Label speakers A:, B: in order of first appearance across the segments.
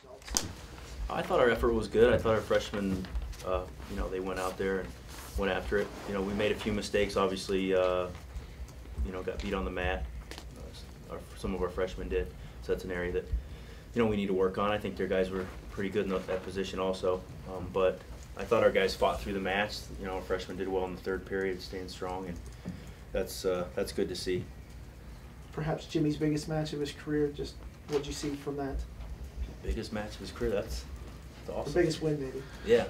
A: results?
B: I thought our effort was good. I thought our freshmen, you know, they went out there and went after it. You know, we made a few mistakes. Obviously, you know, got beat on the mat. Some of our freshmen did. So that's an area that, you know, we need to work on. I think their guys were pretty good in that position also. But I thought our guys fought through the match. You know, our freshmen did well in the third period, staying strong, and that's good to see.
A: Perhaps Jimmy's biggest match of his career. Just what did you see from that?
B: Biggest match of his career. That's awesome.
A: The biggest win, maybe.
B: Yeah.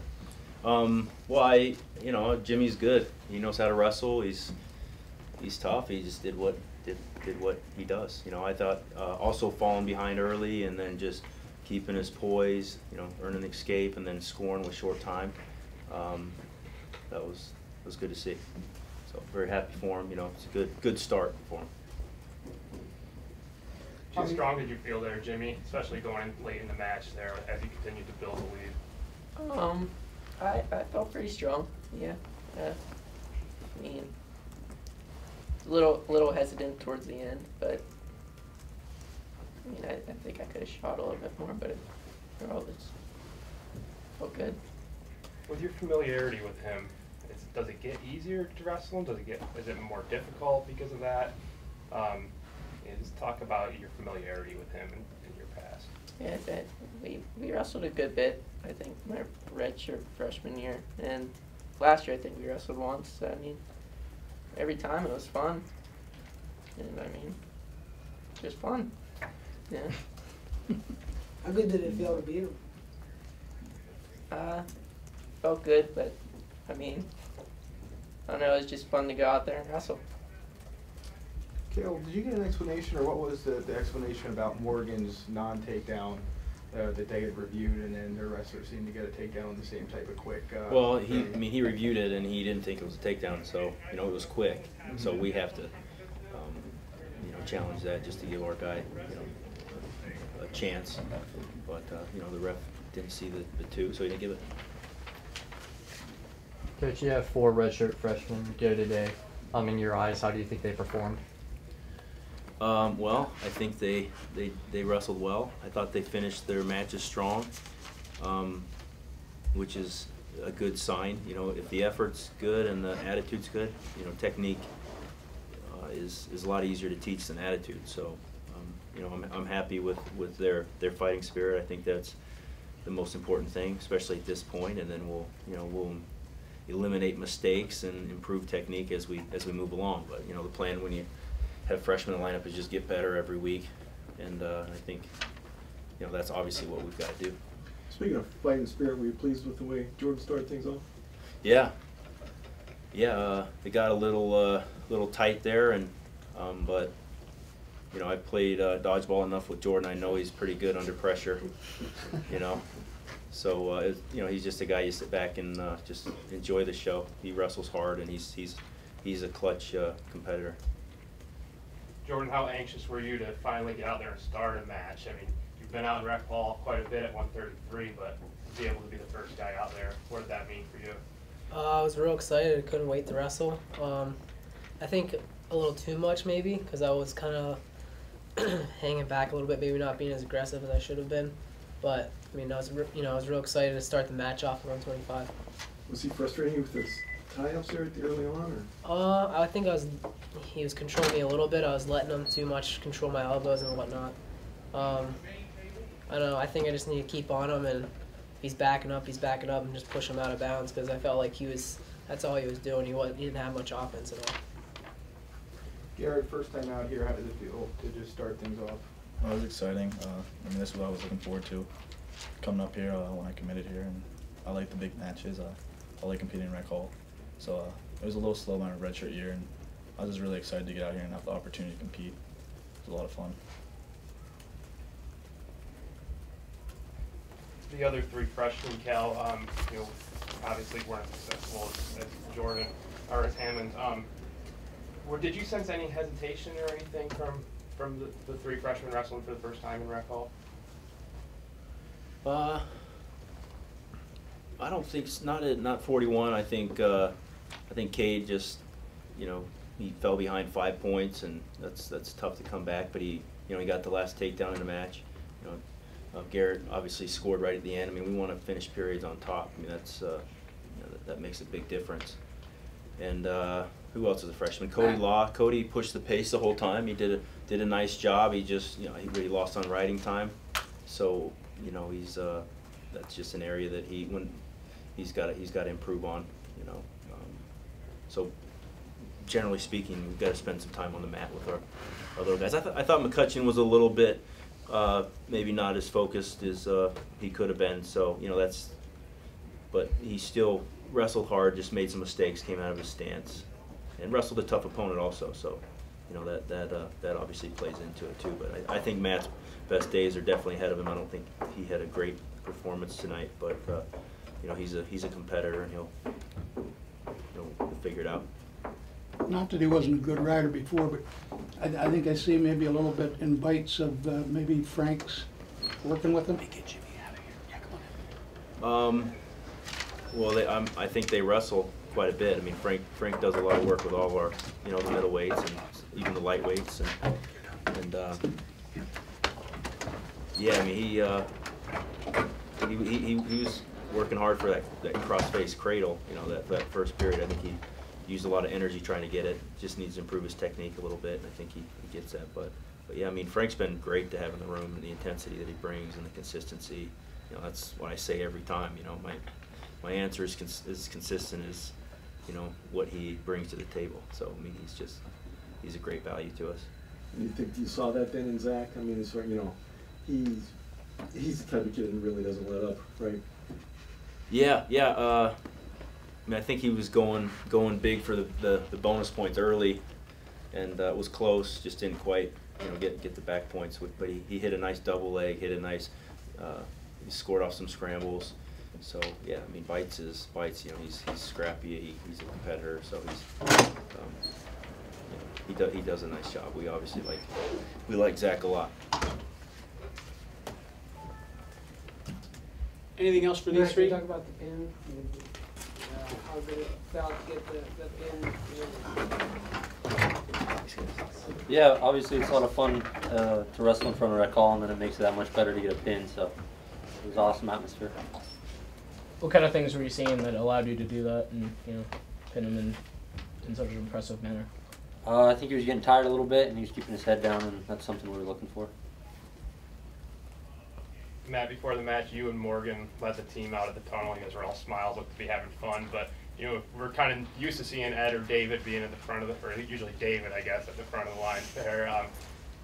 B: Well, you know, Jimmy's good. He knows how to wrestle. He's tough. He just did what he does. You know, I thought also falling behind early and then just keeping his poise. You know, earning the escape and then scoring with short time. That was good to see. So very happy for him. You know, it's a good start for him.
C: How strong did you feel there, Jimmy, especially going late in the match there as you continued to build the lead?
D: I felt pretty strong. Yeah. I mean, a little hesitant towards the end, but I mean, I think I could have shot a little bit more, but overall it felt good.
C: With your familiarity with him, does it get easier to wrestle him? Is it more difficult because of that? Just talk about your familiarity with him in your past.
D: Yeah, we wrestled a good bit. I think my redshirt freshman year, and last year I think we wrestled once. So, I mean, every time it was fun, and I mean, just fun. Yeah.
A: How good did it feel to beat him?
D: Felt good, but I mean, I don't know. It was just fun to go out there and wrestle.
E: Cael, did you get an explanation, or what was the explanation about Morgan's non-takedown that they had reviewed, and then their wrestler seemed to get a takedown on the same type of quick?
B: Well, he reviewed it and he didn't think it was a takedown, so you know it was quick. Mm-hmm. So we have to, you know, challenge that just to give our guy, you know, a chance. But you know, the ref didn't see the two, so he didn't give it.
F: Coach, you have 4 redshirt freshmen go today. In your eyes, how do you think they performed?
B: Well, I think they wrestled well. I thought they finished their matches strong, which is a good sign. You know, if the effort's good and the attitude's good, you know, technique is a lot easier to teach than attitude. So, you know, I'm happy with their fighting spirit. I think that's the most important thing, especially at this point. And then we'll eliminate mistakes and improve technique as we move along. But you know, the plan when you have freshmen in the lineup is just get better every week, and I think, you know, that's obviously what we've got to do.
G: Speaking of fighting spirit, were you pleased with the way Jordan started things off?
B: Yeah, it got a little tight there, and but you know, I played dodgeball enough with Jordan. I know he's pretty good under pressure, you know. So you know, he's just a guy you sit back and just enjoy the show. He wrestles hard, and he's a clutch competitor.
C: Jordan, how anxious were you to finally get out there and start a match? I mean, you've been out in rec ball quite a bit at 133, but to be able to be the first guy out there, what did that mean for you?
H: I was real excited. I couldn't wait to wrestle. I think a little too much maybe, because I was kind of hanging back a little bit, maybe not being as aggressive as I should have been. But I mean, I was real excited to start the match off at 125.
G: Was he frustrating you with his tie-ups there early on,
H: or? I think he was controlling me a little bit. I was letting him too much control my elbows and whatnot. I don't know. I think I just need to keep on him, and if he's backing up, and just push him out of bounds, because I felt like that's all he was doing. He didn't have much offense at all.
E: Garrett, first time out here, how did it feel to just start things off?
I: Well, it was exciting. I mean, this is what I was looking forward to, coming up here when I committed here, and I like the big matches. I like competing in rec hall. So it was a little slow my redshirt year, and I was just really excited to get out here and have the opportunity to compete. It was a lot of fun.
C: The other 3 freshmen, Cael, you know, obviously weren't as successful as Jordan or as Hammond. Did you sense any hesitation or anything from the 3 freshmen wrestling for the first time in rec hall?
B: I don't think not 41. I think Cade just, you know, he fell behind 5 points, and that's tough to come back. But he got the last takedown in the match. You know, Garrett obviously scored right at the end. I mean, we want to finish periods on top. I mean, that's that makes a big difference. And who else is a freshman? Cody Law. Cody pushed the pace the whole time. He did a nice job. He just, he really lost on riding time. So, he's that's just an area that he's got to improve on. So generally speaking, we've got to spend some time on the mat with our little guys. I thought McCutcheon was a little bit maybe not as focused as he could have been. So but he still wrestled hard, just made some mistakes, came out of his stance, and wrestled a tough opponent also. So that obviously plays into it too. But I think Matt's best days are definitely ahead of him. I don't think he had a great performance tonight, but he's a competitor, and he'll figure it out.
J: Not that he wasn't a good rider before, but I think I see maybe a little bit in bites of maybe Frank's working with him. Get Jimmy out of here. Yeah, come on.
B: Well, I think they wrestle quite a bit. I mean, Frank does a lot of work with all of our, the middleweights and even the lightweights, and yeah, I mean, he was working hard for that cross-face cradle. That first period, I think he used a lot of energy trying to get it. Just needs to improve his technique a little bit, and I think he gets that. But yeah, I mean, Frank's been great to have in the room, and the intensity that he brings and the consistency. That's what I say every time. My answer is as consistent as what he brings to the table. So I mean, he's a great value to us.
G: You think you saw that then in Zach? I mean, it's sort of, he's the type of kid that really doesn't let up, right?
B: Yeah. I mean, I think he was going big for the bonus points early, and it was close. Just didn't quite get the back points. But he hit a nice double leg, hit a nice. He scored off some scrambles. So yeah, I mean, bites. He's scrappy. He's a competitor. So he does a nice job. We obviously like Zach a lot.
A: Anything else for these three?
K: Talk about the pin. How good it felt to get the pin.
L: Yeah, obviously it's a lot of fun to wrestle in front of that call, and then it makes it that much better to get a pin. So it was an awesome atmosphere.
M: What kind of things were you seeing that allowed you to do that and pin him in such an impressive manner?
L: I think he was getting tired a little bit, and he was keeping his head down, and that's something we were looking for.
C: Matt, before the match, you and Morgan led the team out of the tunnel. You guys were all smiles, looked to be having fun, but we're kind of used to seeing Ed or David being at the front of or usually David, I guess, at the front of the line there.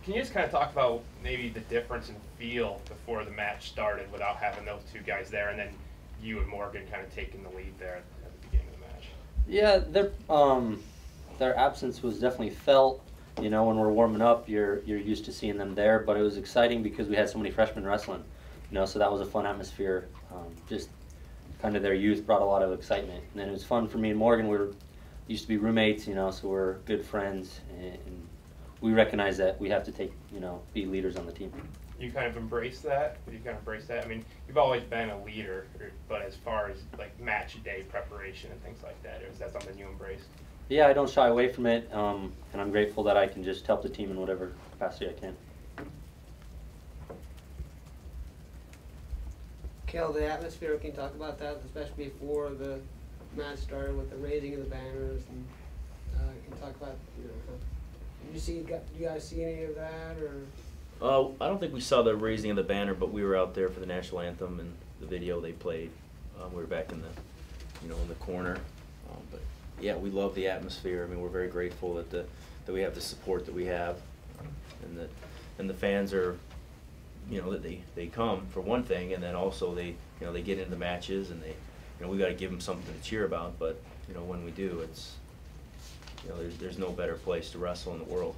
C: Can you just kind of talk about maybe the difference in feel before the match started without having those two guys there, and then you and Morgan kind of taking the lead there at the beginning of the match?
L: Yeah, their absence was definitely felt. When we're warming up, you're used to seeing them there, but it was exciting because we had so many freshmen wrestling. So that was a fun atmosphere. Just kind of their youth brought a lot of excitement, and then it was fun for me and Morgan. We used to be roommates, so we're good friends, and we recognize that we have to be leaders on the team.
C: You kind of embrace that? Would you kind of embrace that? I mean, you've always been a leader, but as far as match day preparation and things like that, is that something you embrace?
L: Yeah, I don't shy away from it, and I'm grateful that I can just help the team in whatever capacity I can.
K: Cael, the atmosphere, can you talk about that, especially before the match started with the raising of the banners? And can you talk about, do you guys see any of that? Or?
B: I don't think we saw the raising of the banner, but we were out there for the national anthem and the video they played. We were back in the, in the corner. But yeah, we love the atmosphere. I mean, we're very grateful that we have the support that we have, and the fans are. That they come for one thing, and then also they get into matches, and we got to give them something to cheer about. But when we do, it's there's no better place to wrestle in the world.